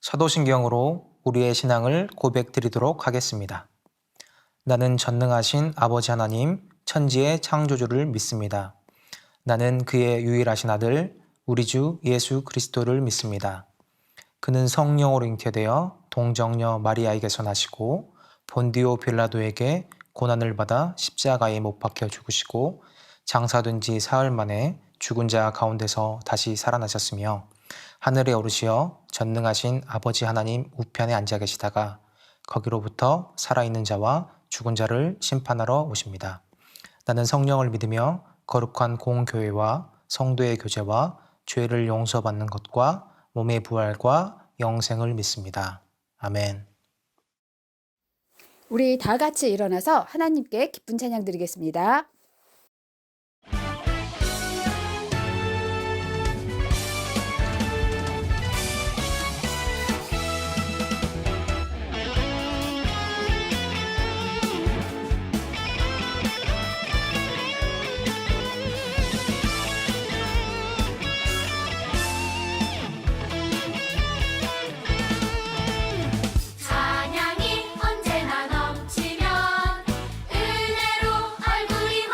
사도신경으로 우리의 신앙을 고백드리도록 하겠습니다. 나는 전능하신 아버지 하나님, 천지의 창조주를 믿습니다. 나는 그의 유일하신 아들, 우리 주 예수 그리스도를 믿습니다. 그는 성령으로 잉태되어 동정녀 마리아에게서 나시고 본디오 빌라도에게 고난을 받아 십자가에 못 박혀 죽으시고 장사된 지 사흘 만에 죽은 자 가운데서 다시 살아나셨으며 하늘에 오르시어 전능하신 아버지 하나님 우편에 앉아 계시다가 거기로부터 살아있는 자와 죽은 자를 심판하러 오십니다. 나는 성령을 믿으며 거룩한 공교회와 성도의 교제와 죄를 용서받는 것과 몸의 부활과 영생을 믿습니다. 아멘. 우리 다 같이 일어나서 하나님께 기쁜 찬양 드리겠습니다. 찬양이 언제나 넘치면 은혜로 얼굴이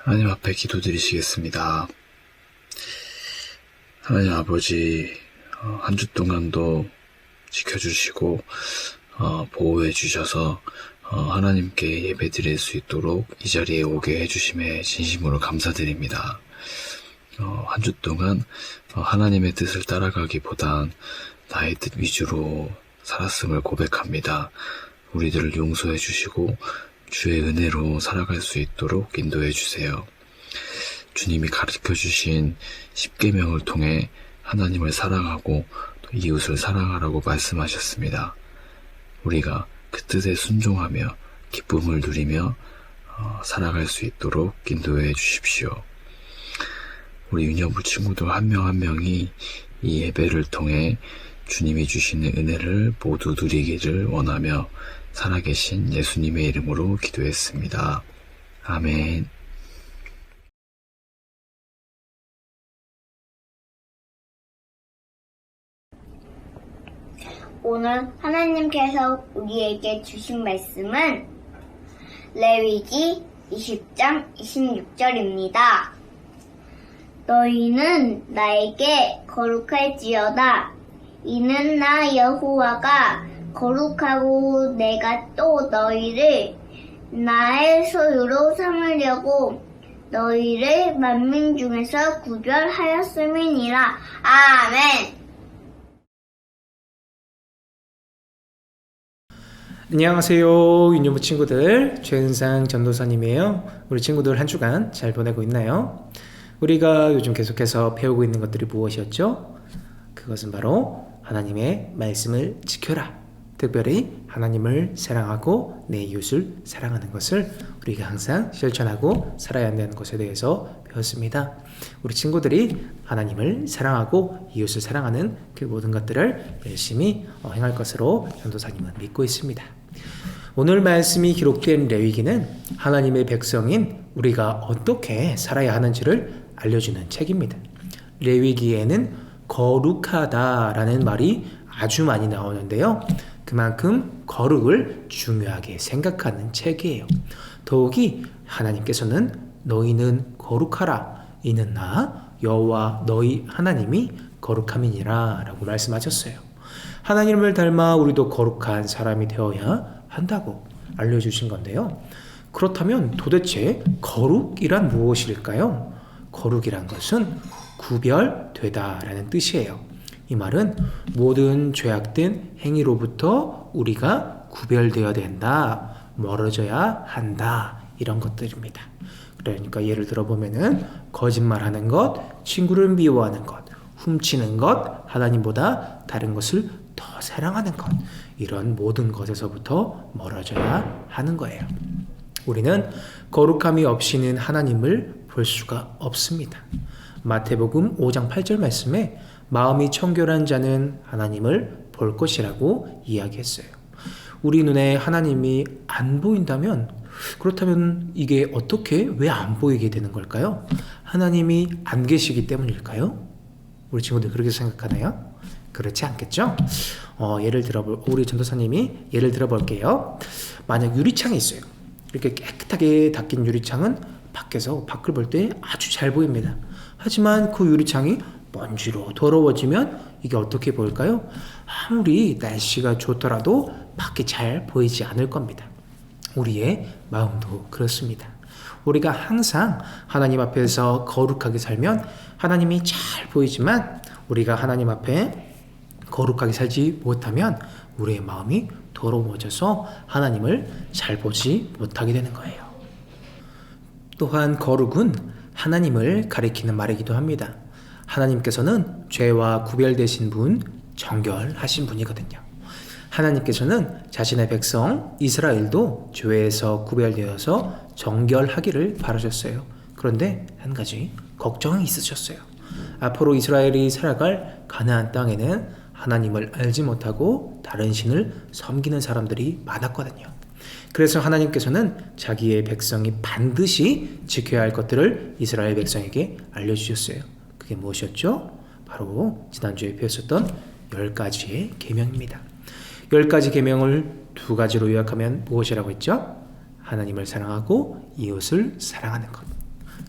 하나님 앞에 기도드리시겠습니다. 하나님 아버지, 한 주 동안도 지켜주시고 보호해 주셔서 하나님께 예배드릴 수 있도록 이 자리에 오게 해주심에 진심으로 감사드립니다. 한 주 동안 하나님의 뜻을 따라가기보단 나의 뜻 위주로 살았음을 고백합니다. 우리들을 용서해 주시고 주의 은혜로 살아갈 수 있도록 인도해 주세요. 주님이 가르쳐 주신 십계명을 통해 하나님을 사랑하고 또 이웃을 사랑하라고 말씀하셨습니다. 우리가 그 뜻에 순종하며 기쁨을 누리며 살아갈 수 있도록 인도해 주십시오. 우리 유년부 친구들 한 명 한 명이 이 예배를 통해 주님이 주시는 은혜를 모두 누리기를 원하며 살아계신 예수님의 이름으로 기도했습니다. 아멘. 오늘 하나님께서 우리에게 주신 말씀은 레위기 20장 26절입니다. 너희는 나에게 거룩할지어다. 이는 나 여호와가 거룩하고 내가 또 너희를 나의 소유로 삼으려고 너희를 만민 중에서 구별하였음이니라. 아멘. 안녕하세요, 유년부 친구들. 최은상 전도사님이에요. 우리 친구들 한 주간 잘 보내고 있나요? 우리가 요즘 계속해서 배우고 있는 것들이 무엇이었죠? 그것은 바로 하나님의 말씀을 지켜라. 특별히 하나님을 사랑하고 내 이웃을 사랑하는 것을 우리가 항상 실천하고 살아야 한다는 것에 대해서 배웠습니다. 우리 친구들이 하나님을 사랑하고 이웃을 사랑하는 그 모든 것들을 열심히 행할 것으로 전도사님은 믿고 있습니다. 오늘 말씀이 기록된 레위기는 하나님의 백성인 우리가 어떻게 살아야 하는지를 알려주는 책입니다. 레위기에는 거룩하다라는 말이 아주 많이 나오는데요. 그만큼 거룩을 중요하게 생각하는 책이에요. 더욱이 하나님께서는 너희는 거룩하라. 이는 나 여호와 너희 하나님이 거룩함이니라 라고 말씀하셨어요. 하나님을 닮아 우리도 거룩한 사람이 되어야 한다고 알려주신 건데요. 그렇다면 도대체 거룩이란 무엇일까요? 거룩이란 것은 구별되다 라는 뜻이에요. 이 말은 모든 죄악된 행위로부터 우리가 구별되어야 된다, 멀어져야 한다, 이런 것들입니다. 그러니까 예를 들어 보면은 거짓말하는 것, 친구를 미워하는 것, 훔치는 것, 하나님보다 다른 것을 더 사랑하는 것, 이런 모든 것에서부터 멀어져야 하는 거예요. 우리는 거룩함이 없이는 하나님을 볼 수가 없습니다. 마태복음 5장 8절 말씀에 마음이 청결한 자는 하나님을 볼 것이라고 이야기했어요. 우리 눈에 하나님이 안 보인다면, 그렇다면 이게 어떻게 왜 안 보이게 되는 걸까요? 하나님이 안 계시기 때문일까요? 우리 친구들 그렇게 생각하나요? 그렇지 않겠죠? 예를 들어 우리 전도사님이 예를 들어 볼게요. 만약 유리창이 있어요. 이렇게 깨끗하게 닦인 유리창은 밖에서 밖을 볼 때 아주 잘 보입니다. 하지만 그 유리창이 먼지로 더러워지면 이게 어떻게 보일까요? 아무리 날씨가 좋더라도 밖이 잘 보이지 않을 겁니다. 우리의 마음도 그렇습니다. 우리가 항상 하나님 앞에서 거룩하게 살면 하나님이 잘 보이지만 우리가 하나님 앞에 거룩하게 살지 못하면 우리의 마음이 더러워져서 하나님을 잘 보지 못하게 되는 거예요. 또한 거룩은 하나님을 가리키는 말이기도 합니다. 하나님께서는 죄와 구별되신 분, 정결하신 분이거든요. 하나님께서는 자신의 백성 이스라엘도 죄에서 구별되어서 정결하기를 바라셨어요. 그런데 한 가지 걱정이 있으셨어요. 앞으로 이스라엘이 살아갈 가나안 땅에는 하나님을 알지 못하고 다른 신을 섬기는 사람들이 많았거든요. 그래서 하나님께서는 자기의 백성이 반드시 지켜야 할 것들을 이스라엘 백성에게 알려주셨어요. 그게 무엇이었죠? 바로 지난주에 배웠었던 10가지의 계명입니다. 10가지 계명을 2가지로 요약하면 무엇이라고 했죠? 하나님을 사랑하고 이웃을 사랑하는 것.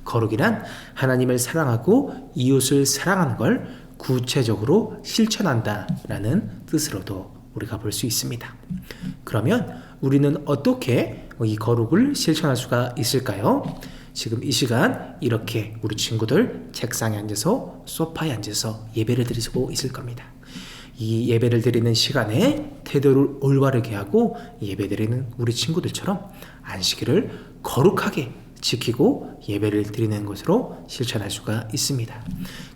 거룩이란 하나님을 사랑하고 이웃을 사랑하는 걸 구체적으로 실천한다 라는 뜻으로도 우리가 볼 수 있습니다. 그러면 우리는 어떻게 이 거룩을 실천할 수가 있을까요? 지금 이 시간 이렇게 우리 친구들 책상에 앉아서 소파에 앉아서 예배를 드리고 있을 겁니다. 이 예배를 드리는 시간에 태도를 올바르게 하고 예배 드리는 우리 친구들처럼 안식일을 거룩하게 지키고 예배를 드리는 것으로 실천할 수가 있습니다.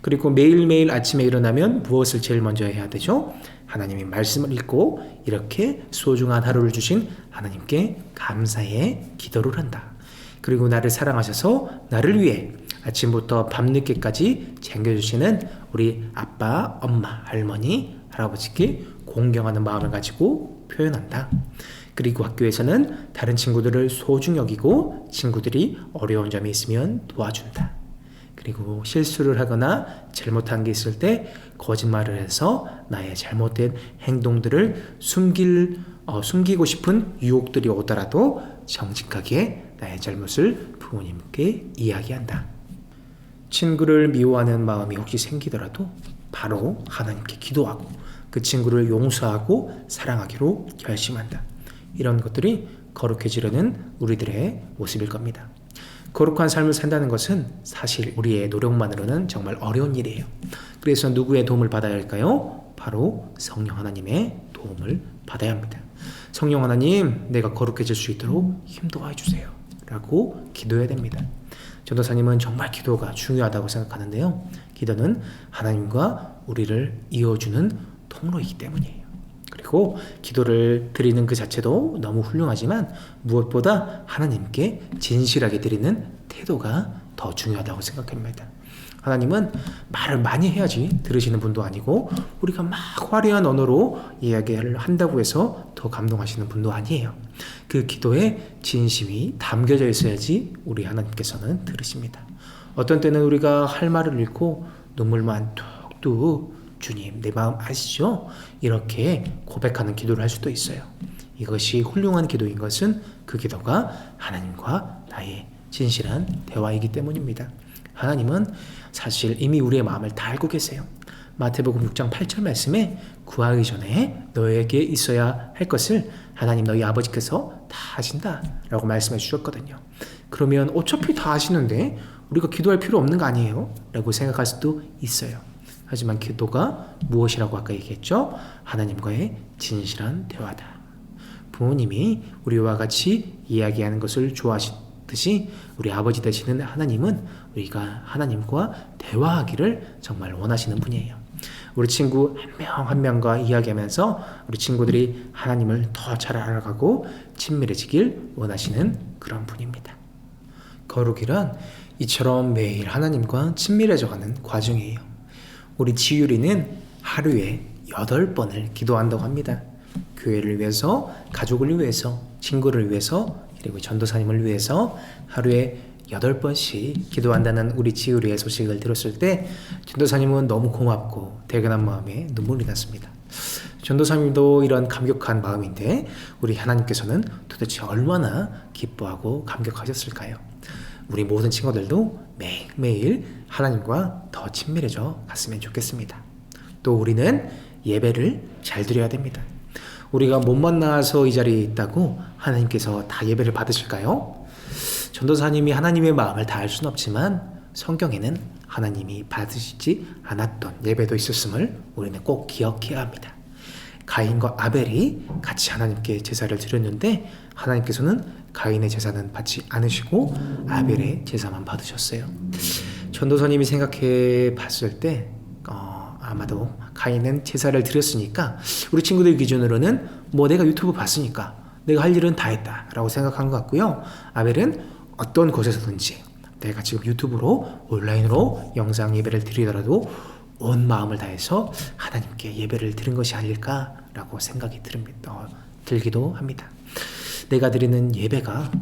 그리고 매일매일 아침에 일어나면 무엇을 제일 먼저 해야 되죠? 하나님의 말씀을 읽고 이렇게 소중한 하루를 주신 하나님께 감사의 기도를 한다. 그리고 나를 사랑하셔서 나를 위해 아침부터 밤늦게까지 챙겨주시는 우리 아빠, 엄마, 할머니, 할아버지께 공경하는 마음을 가지고 표현한다. 그리고 학교에서는 다른 친구들을 소중히 여기고 친구들이 어려운 점이 있으면 도와준다. 그리고 실수를 하거나 잘못한 게 있을 때 거짓말을 해서 나의 잘못된 행동들을 숨기고 싶은 유혹들이 오더라도 정직하게 나의 잘못을 부모님께 이야기한다. 친구를 미워하는 마음이 혹시 생기더라도 바로 하나님께 기도하고 그 친구를 용서하고 사랑하기로 결심한다. 이런 것들이 거룩해지려는 우리들의 모습일 겁니다. 거룩한 삶을 산다는 것은 사실 우리의 노력만으로는 정말 어려운 일이에요. 그래서 누구의 도움을 받아야 할까요? 바로 성령 하나님의 도움을 받아야 합니다. 성령 하나님, 내가 거룩해질 수 있도록 힘도와 주세요 라고 기도해야 됩니다. 전도사님은 정말 기도가 중요하다고 생각하는데요. 기도는 하나님과 우리를 이어주는 통로이기 때문이에요. 그리고 기도를 드리는 그 자체도 너무 훌륭하지만 무엇보다 하나님께 진실하게 드리는 태도가 더 중요하다고 생각합니다. 하나님은 말을 많이 해야지 들으시는 분도 아니고 우리가 막 화려한 언어로 이야기를 한다고 해서 더 감동하시는 분도 아니에요. 그 기도에 진심이 담겨져 있어야지 우리 하나님께서는 들으십니다. 어떤 때는 우리가 할 말을 잃고 눈물만 뚝뚝 주님 내 마음 아시죠? 이렇게 고백하는 기도를 할 수도 있어요. 이것이 훌륭한 기도인 것은 그 기도가 하나님과 나의 진실한 대화이기 때문입니다. 하나님은 사실 이미 우리의 마음을 다 알고 계세요. 마태복음 6장 8절 말씀에 구하기 전에 너에게 있어야 할 것을 하나님 너희 아버지께서 다 하신다 라고 말씀해 주셨거든요. 그러면 어차피 다 아시는데 우리가 기도할 필요 없는 거 아니에요? 라고 생각할 수도 있어요. 하지만 기도가 무엇이라고 아까 얘기했죠? 하나님과의 진실한 대화다. 부모님이 우리와 같이 이야기하는 것을 좋아하시듯이 우리 아버지 되시는 하나님은 우리가 하나님과 대화하기를 정말 원하시는 분이에요. 우리 친구 한 명 한 명과 이야기하면서 우리 친구들이 하나님을 더 잘 알아가고 친밀해지길 원하시는 그런 분입니다. 거룩이란 이처럼 매일 하나님과 친밀해져가는 과정이에요. 우리 지율이는 하루에 8번을 기도한다고 합니다. 교회를 위해서, 가족을 위해서, 친구를 위해서, 그리고 전도사님을 위해서 하루에 8번씩 기도한다는 우리 지율이의 소식을 들었을 때 전도사님은 너무 고맙고 대견한 마음에 눈물이 났습니다. 전도사님도 이런 감격한 마음인데 우리 하나님께서는 도대체 얼마나 기뻐하고 감격하셨을까요? 우리 모든 친구들도 매일매일 하나님과 더 친밀해져 갔으면 좋겠습니다. 또 우리는 예배를 잘 드려야 됩니다. 우리가 몸만 나와서 이 자리에 있다고 하나님께서 다 예배를 받으실까요? 전도사님이 하나님의 마음을 다 알 수는 없지만 성경에는 하나님이 받으시지 않았던 예배도 있었음을 우리는 꼭 기억해야 합니다. 가인과 아벨이 같이 하나님께 제사를 드렸는데 하나님께서는 가인의 제사는 받지 않으시고 아벨의 제사만 받으셨어요. 전도사님이 생각해 봤을 때 아마도 가인은 제사를 드렸으니까 우리 친구들 기준으로는 뭐 내가 유튜브 봤으니까 내가 할 일은 다 했다 라고 생각한 것 같고요. 아벨은 어떤 곳에서든지 내가 지금 유튜브로 온라인으로 영상 예배를 드리더라도 온 마음을 다해서 하나님께 예배를 드린 것이 아닐까라고 생각이 들기도 합니다. 내가 드리는 예배가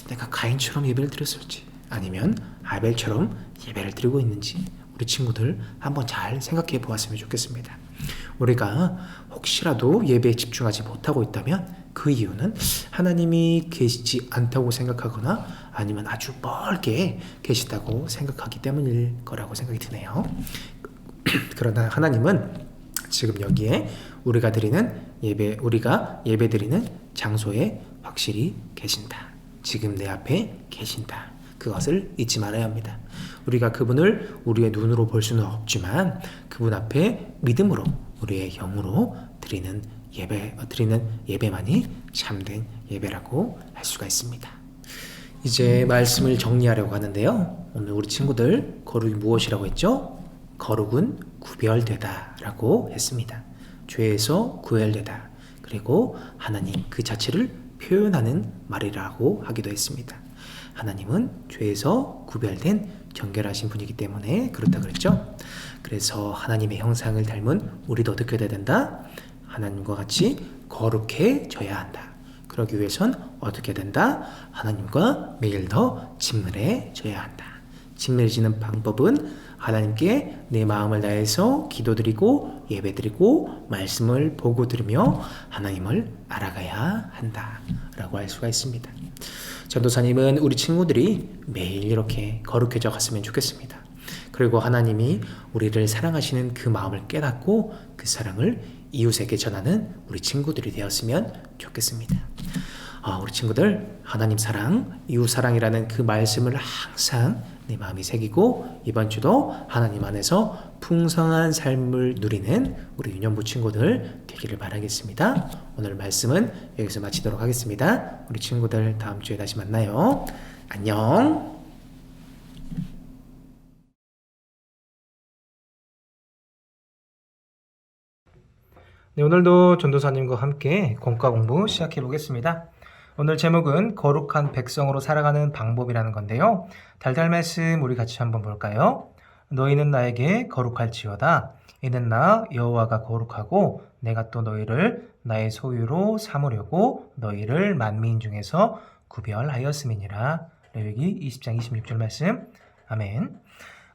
내가 가인처럼 예배를 드렸을지 아니면 아벨처럼 예배를 드리고 있는지 우리 친구들 한번 잘 생각해 보았으면 좋겠습니다. 우리가 혹시라도 예배에 집중하지 못하고 있다면 그 이유는 하나님이 계시지 않다고 생각하거나 아니면 아주 멀게 계시다고 생각하기 때문일 거라고 생각이 드네요. 그러나 하나님은 지금 여기에 우리가 예배 드리는 장소에 확실히 계신다. 지금 내 앞에 계신다. 그것을 잊지 말아야 합니다. 우리가 그분을 우리의 눈으로 볼 수는 없지만 그분 앞에 믿음으로 우리의 영으로 드리는 예배만이 참된 예배라고 할 수가 있습니다. 이제 말씀을 정리하려고 하는데요. 오늘 우리 친구들 거룩이 무엇이라고 했죠? 거룩은 구별되다 라고 했습니다. 죄에서 구별되다. 그리고 하나님 그 자체를 표현하는 말이라고 하기도 했습니다. 하나님은 죄에서 구별된 정결하신 분이기 때문에 그렇다 그랬죠. 그래서 하나님의 형상을 닮은 우리도 어떻게 돼야 된다? 하나님과 같이 거룩해져야 한다. 그러기 위해선 어떻게 된다? 하나님과 매일 더 친밀해져야 한다. 친밀해지는 방법은 하나님께 내 마음을 다해서 기도드리고 예배드리고 말씀을 보고 들으며 하나님을 알아가야 한다 라고 할 수가 있습니다. 전도사님은 우리 친구들이 매일 이렇게 거룩해져 갔으면 좋겠습니다. 그리고 하나님이 우리를 사랑하시는 그 마음을 깨닫고 그 사랑을 이웃에게 전하는 우리 친구들이 되었으면 좋겠습니다. 우리 친구들 하나님 사랑, 이웃 사랑이라는 그 말씀을 항상 내 마음에 새기고 이번 주도 하나님 안에서 풍성한 삶을 누리는 우리 유년부 친구들 되기를 바라겠습니다. 오늘 말씀은 여기서 마치도록 하겠습니다. 우리 친구들 다음 주에 다시 만나요. 안녕. 네, 오늘도 전도사님과 함께 공과 공부 시작해 보겠습니다. 오늘 제목은 거룩한 백성으로 살아가는 방법이라는 건데요. 달달 말씀 우리 같이 한번 볼까요? 너희는 나에게 거룩할지어다. 이는 나 여호와가 거룩하고 내가 또 너희를 나의 소유로 삼으려고 너희를 만민 중에서 구별하였음이니라. 레위기 20장 26절 말씀. 아멘.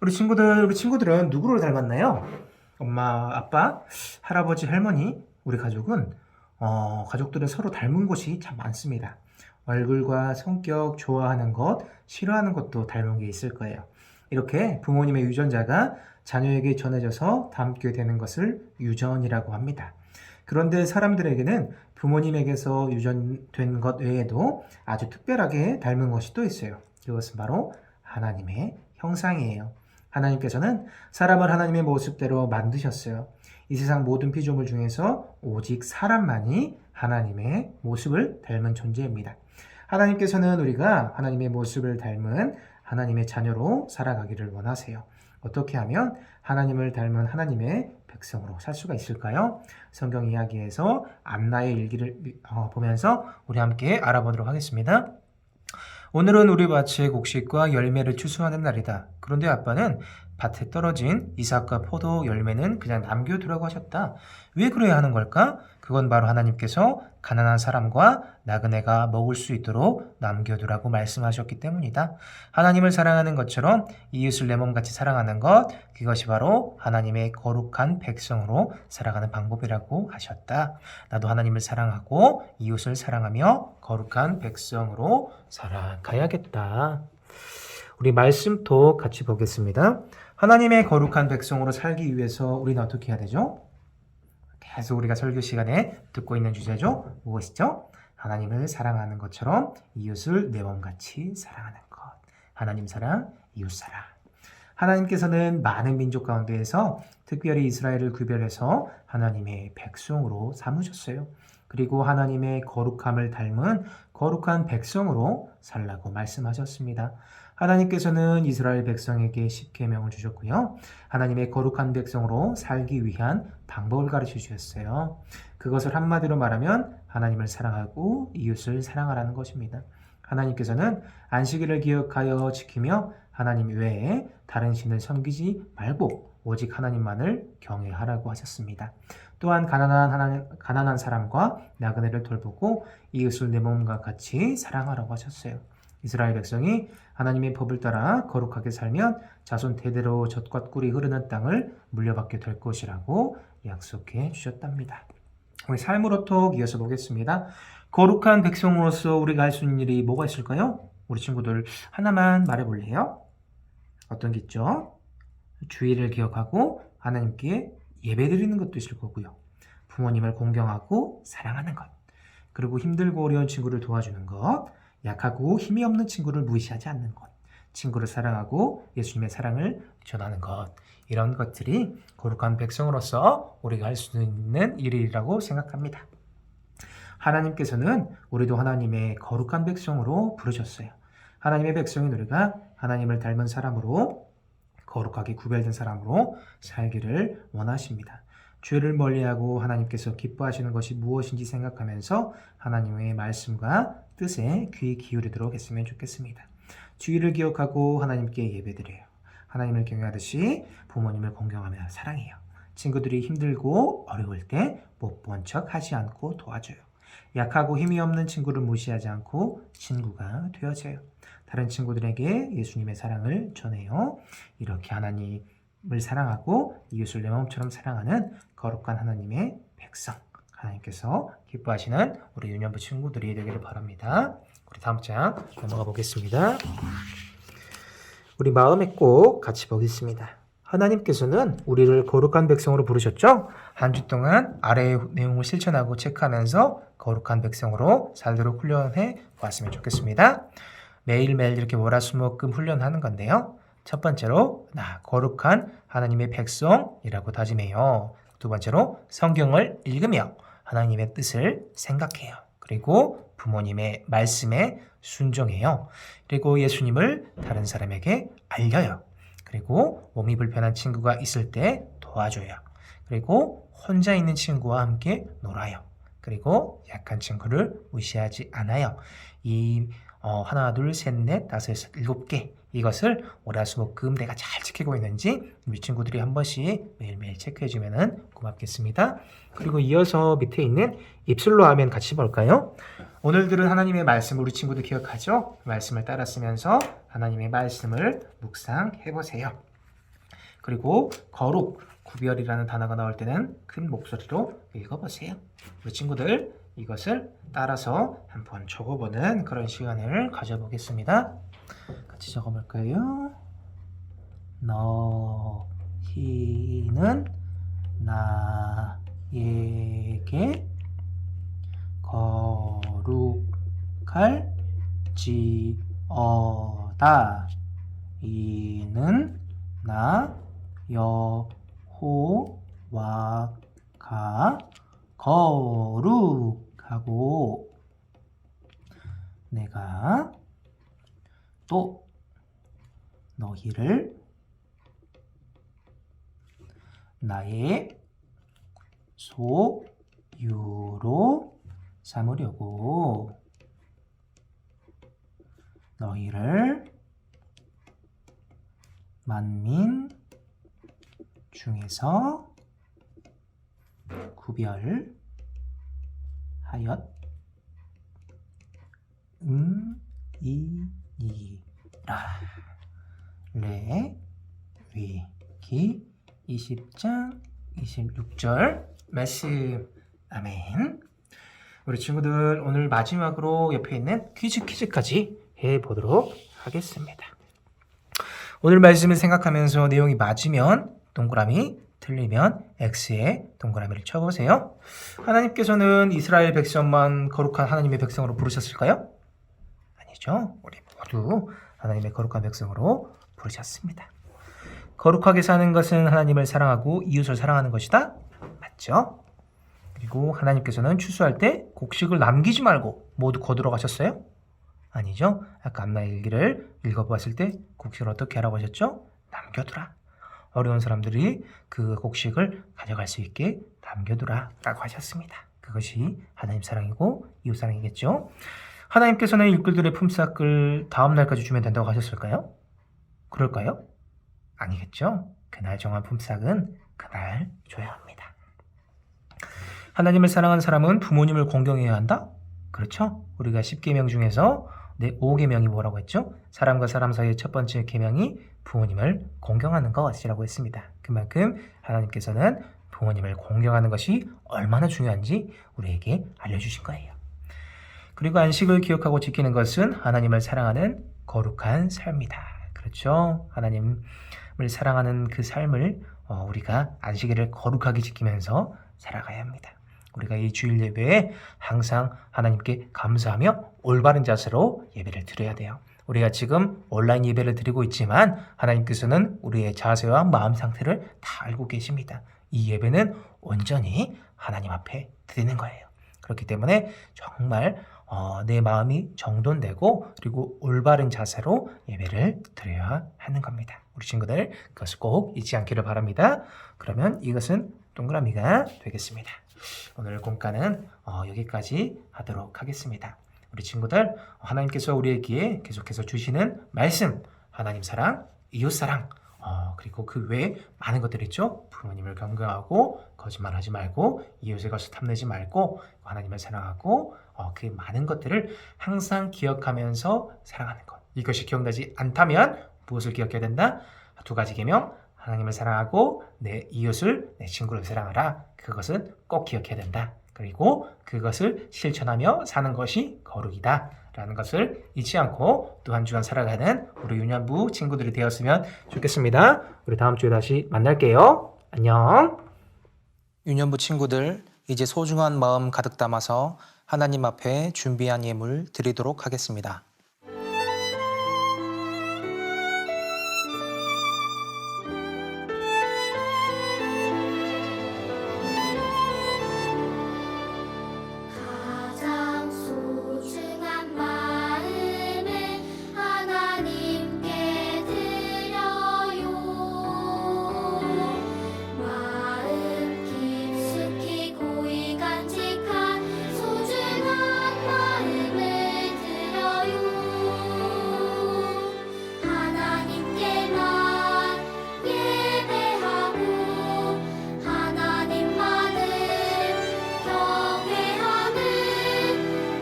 우리 친구들은 누구를 닮았나요? 엄마, 아빠, 할아버지, 할머니, 우리 가족들은 서로 닮은 곳이 참 많습니다. 얼굴과 성격, 좋아하는 것, 싫어하는 것도 닮은 게 있을 거예요. 이렇게 부모님의 유전자가 자녀에게 전해져서 닮게 되는 것을 유전이라고 합니다. 그런데 사람들에게는 부모님에게서 유전된 것 외에도 아주 특별하게 닮은 것이 또 있어요. 그것은 바로 하나님의 형상이에요. 하나님께서는 사람을 하나님의 모습대로 만드셨어요. 이 세상 모든 피조물 중에서 오직 사람만이 하나님의 모습을 닮은 존재입니다. 하나님께서는 우리가 하나님의 모습을 닮은 하나님의 자녀로 살아가기를 원하세요. 어떻게 하면 하나님을 닮은 하나님의 백성으로 살 수가 있을까요? 성경 이야기에서 안나의 일기를 보면서 우리 함께 알아보도록 하겠습니다. 오늘은 우리 밭의 곡식과 열매를 추수하는 날이다. 그런데 아빠는 밭에 떨어진 이삭과 포도 열매는 그냥 남겨두라고 하셨다. 왜 그래야 하는 걸까? 그건 바로 하나님께서 가난한 사람과 나그네가 먹을 수 있도록 남겨두라고 말씀하셨기 때문이다. 하나님을 사랑하는 것처럼 이웃을 내 몸같이 사랑하는 것, 그것이 바로 하나님의 거룩한 백성으로 살아가는 방법이라고 하셨다. 나도 하나님을 사랑하고 이웃을 사랑하며 거룩한 백성으로 살아가야겠다. 우리 말씀도 같이 보겠습니다. 하나님의 거룩한 백성으로 살기 위해서 우리는 어떻게 해야 되죠? 계속 우리가 설교 시간에 듣고 있는 주제죠. 무엇이죠? 하나님을 사랑하는 것처럼 이웃을 내 몸같이 사랑하는 것. 하나님 사랑, 이웃 사랑. 하나님께서는 많은 민족 가운데에서 특별히 이스라엘을 구별해서 하나님의 백성으로 삼으셨어요. 그리고 하나님의 거룩함을 닮은 거룩한 백성으로 살라고 말씀하셨습니다. 하나님께서는 이스라엘 백성에게 10계명을 주셨고요. 하나님의 거룩한 백성으로 살기 위한 방법을 가르쳐 주셨어요. 그것을 한마디로 말하면 하나님을 사랑하고 이웃을 사랑하라는 것입니다. 하나님께서는 안식일을 기억하여 지키며 하나님 외에 다른 신을 섬기지 말고 오직 하나님만을 경외하라고 하셨습니다. 또한 가난한 사람과 나그네를 돌보고 이웃을 내 몸과 같이 사랑하라고 하셨어요. 이스라엘 백성이 하나님의 법을 따라 거룩하게 살면 자손 대대로 젖과 꿀이 흐르는 땅을 물려받게 될 것이라고 약속해 주셨답니다. 우리 삶으로 톡 이어서 보겠습니다. 거룩한 백성으로서 우리가 할 수 있는 일이 뭐가 있을까요? 우리 친구들 하나만 말해볼래요? 어떤 게 있죠? 주의를 기억하고 하나님께 예배드리는 것도 있을 거고요. 부모님을 공경하고 사랑하는 것. 그리고 힘들고 어려운 친구를 도와주는 것. 약하고 힘이 없는 친구를 무시하지 않는 것. 친구를 사랑하고 예수님의 사랑을 전하는 것. 이런 것들이 거룩한 백성으로서 우리가 할 수 있는 일이라고 생각합니다. 하나님께서는 우리도 하나님의 거룩한 백성으로 부르셨어요. 하나님의 백성인 우리가 하나님을 닮은 사람으로 거룩하게 구별된 사람으로 살기를 원하십니다. 죄를 멀리하고 하나님께서 기뻐하시는 것이 무엇인지 생각하면서 하나님의 말씀과 뜻에 귀 기울이도록 했으면 좋겠습니다. 주의를 기억하고 하나님께 예배드려요. 하나님을 경외하듯이 부모님을 공경하며 사랑해요. 친구들이 힘들고 어려울 때 못 본 척 하지 않고 도와줘요. 약하고 힘이 없는 친구를 무시하지 않고 친구가 되어줘요. 다른 친구들에게 예수님의 사랑을 전해요. 이렇게 하나님을 사랑하고 이웃을 내 마음처럼 사랑하는 거룩한 하나님의 백성, 하나님께서 기뻐하시는 우리 유년부 친구들이 되기를 바랍니다. 우리 다음 장 넘어가 보겠습니다. 우리 마음에 꼭 같이 보겠습니다. 하나님께서는 우리를 거룩한 백성으로 부르셨죠? 한 주 동안 아래의 내용을 실천하고 체크하면서 거룩한 백성으로 살도록 훈련해 보았으면 좋겠습니다. 매일매일 이렇게 월화수목금 훈련하는 건데요. 첫 번째로 나 거룩한 하나님의 백성이라고 다짐해요. 두 번째로 성경을 읽으며 하나님의 뜻을 생각해요. 그리고 부모님의 말씀에 순종해요. 그리고 예수님을 다른 사람에게 알려요. 그리고 몸이 불편한 친구가 있을 때 도와줘요. 그리고 혼자 있는 친구와 함께 놀아요. 그리고 약한 친구를 무시하지 않아요. 이 하나, 둘, 셋, 넷, 다섯, 여섯, 일곱 개 이것을 월화수목금 내가 잘 지키고 있는지 우리 친구들이 한 번씩 매일매일 체크해주면 고맙겠습니다. 그리고 이어서 밑에 있는 입술로 하면 같이 볼까요? 오늘 들은 하나님의 말씀 우리 친구들 기억하죠? 말씀을 따라 쓰면서 하나님의 말씀을 묵상해보세요. 그리고 거룩, 구별이라는 단어가 나올 때는 큰 목소리로 읽어보세요. 우리 친구들 이것을 따라서 한번 적어보는 그런 시간을 가져보겠습니다. 같이 적어볼까요? 너희는 나에게 거룩할지어다. 이는 나 여호와가 거룩하고 내가 또 너희를 나의 소유로 삼으려고 너희를 만민 중에서 구별하였 레위기 20장 26절 말씀. 아멘. 우리 친구들 오늘 마지막으로 옆에 있는 퀴즈까지 해보도록 하겠습니다. 오늘 말씀을 생각하면서 내용이 맞으면 동그라미, 틀리면 X에 동그라미를 쳐보세요. 하나님께서는 이스라엘 백성만 거룩한 하나님의 백성으로 부르셨을까요? 아니죠. 우리 모두 하나님의 거룩한 백성으로 부르셨습니다. 거룩하게 사는 것은 하나님을 사랑하고 이웃을 사랑하는 것이다. 맞죠? 그리고 하나님께서는 추수할 때 곡식을 남기지 말고 모두 거두러 가셨어요? 아니죠. 아까 앞날일기를 읽어보았을 때 곡식을 어떻게 하라고 하셨죠? 남겨두라. 어려운 사람들이 그 곡식을 가져갈 수 있게 남겨두라 라고 하셨습니다. 그것이 하나님 사랑이고 이웃 사랑이겠죠. 하나님께서는 일꾼들의 품삯을 다음 날까지 주면 된다고 하셨을까요? 그럴까요? 아니겠죠. 그날 정한 품삯은 그날 줘야 합니다. 하나님을 사랑하는 사람은 부모님을 공경해야 한다? 그렇죠. 우리가 10계명 중에서 5계명이 뭐라고 했죠? 사람과 사람 사이의 첫 번째 계명이 부모님을 공경하는 것이라고 했습니다. 그만큼 하나님께서는 부모님을 공경하는 것이 얼마나 중요한지 우리에게 알려주신 거예요. 그리고 안식을 기억하고 지키는 것은 하나님을 사랑하는 거룩한 삶이다. 그렇죠? 하나님을 사랑하는 그 삶을 우리가 안식일을 거룩하게 지키면서 살아가야 합니다. 우리가 이 주일 예배에 항상 하나님께 감사하며 올바른 자세로 예배를 드려야 돼요. 우리가 지금 온라인 예배를 드리고 있지만 하나님께서는 우리의 자세와 마음 상태를 다 알고 계십니다. 이 예배는 온전히 하나님 앞에 드리는 거예요. 그렇기 때문에 정말 내 마음이 정돈되고 그리고 올바른 자세로 예배를 드려야 하는 겁니다. 우리 친구들 그것을 꼭 잊지 않기를 바랍니다. 그러면 이것은 동그라미가 되겠습니다. 오늘 공과는 여기까지 하도록 하겠습니다. 우리 친구들 하나님께서 우리에게 계속해서 주시는 말씀, 하나님 사랑, 이웃 사랑, 그리고 그 외에 많은 것들 있죠. 부모님을 경외하고 거짓말하지 말고 이웃의 것을 탐내지 말고 하나님을 사랑하고 그 많은 것들을 항상 기억하면서 살아가는 것. 이것이 기억나지 않다면 무엇을 기억해야 된다? 두 가지 계명, 하나님을 사랑하고 내 이웃을 내 친구를 사랑하라. 그것은 꼭 기억해야 된다. 그리고 그것을 실천하며 사는 것이 거룩이다 라는 것을 잊지 않고 또 한 주간 살아가는 우리 유년부 친구들이 되었으면 좋겠습니다. 우리 다음 주에 다시 만날게요. 안녕. 유년부 친구들, 이제 소중한 마음 가득 담아서 하나님 앞에 준비한 예물 드리도록 하겠습니다. 가장 소중한 마음을 하나님께 드려요. 마음 깊숙이 고이 간직한 소중한 마음을 드려요. 하나님께만 예배하고 하나님만을 경외하는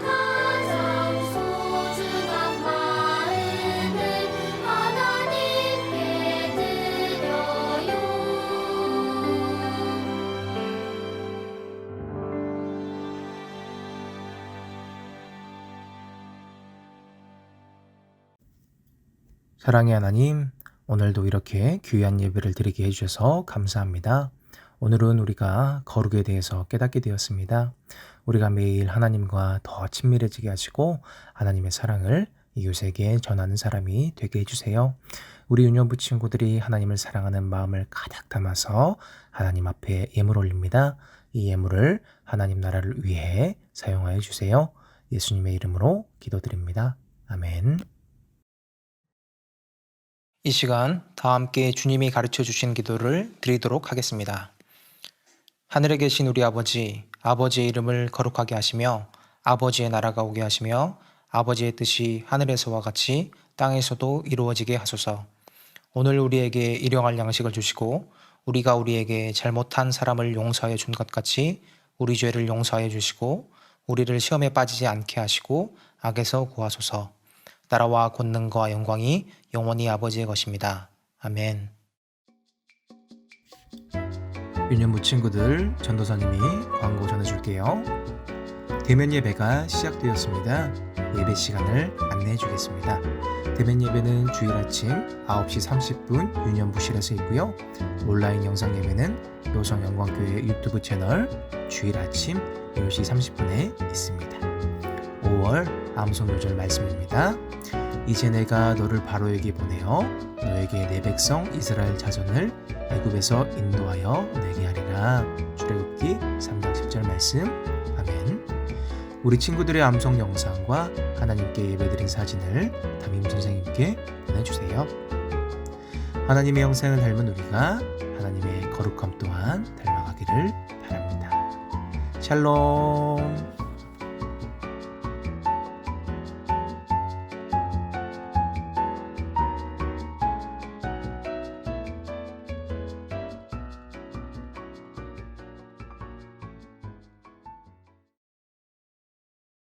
가장 소중한 마음을 하나님께 드려요. 사랑의 하나님, 오늘도 이렇게 귀한 예배를 드리게 해주셔서 감사합니다. 오늘은 우리가 거룩에 대해서 깨닫게 되었습니다. 우리가 매일 하나님과 더 친밀해지게 하시고 하나님의 사랑을 이웃에게 전하는 사람이 되게 해주세요. 우리 유년부 친구들이 하나님을 사랑하는 마음을 가득 담아서 하나님 앞에 예물 올립니다. 이 예물을 하나님 나라를 위해 사용하여 주세요. 예수님의 이름으로 기도드립니다. 아멘. 이 시간 다 함께 주님이 가르쳐 주신 기도를 드리도록 하겠습니다. 하늘에 계신 우리 아버지, 아버지의 이름을 거룩하게 하시며 아버지의 나라가 오게 하시며 아버지의 뜻이 하늘에서와 같이 땅에서도 이루어지게 하소서. 오늘 우리에게 일용할 양식을 주시고 우리가 우리에게 잘못한 사람을 용서하여 준 것 같이 우리 죄를 용서하여 주시고 우리를 시험에 빠지지 않게 하시고 악에서 구하소서. 나라와 권능과 영광이 영원히 아버지의 것입니다. 아멘. 유년부 친구들, 전도사님이 광고 전해줄게요. 대면 예배가 시작되었습니다. 예배 시간을 안내해 주겠습니다. 대면 예배는 주일 아침 9시 30분 유년부실에서 있고요. 온라인 영상 예배는 요성영광교회 유튜브 채널 주일 아침 10시 30분에 있습니다. 5월 암송요절 말씀입니다. 이제 내가 너를 바로에게 보내어 너에게 내 백성 이스라엘 자손을 애굽에서 인도하여 내게 하리라. 출애굽기 3장 10절 말씀. 아멘. 우리 친구들의 암송 영상과 하나님께 예배드린 사진을 담임 선생님께 보내주세요. 하나님의 형상을 닮은 우리가 하나님의 거룩함 또한 닮아가기를 바랍니다. 샬롬.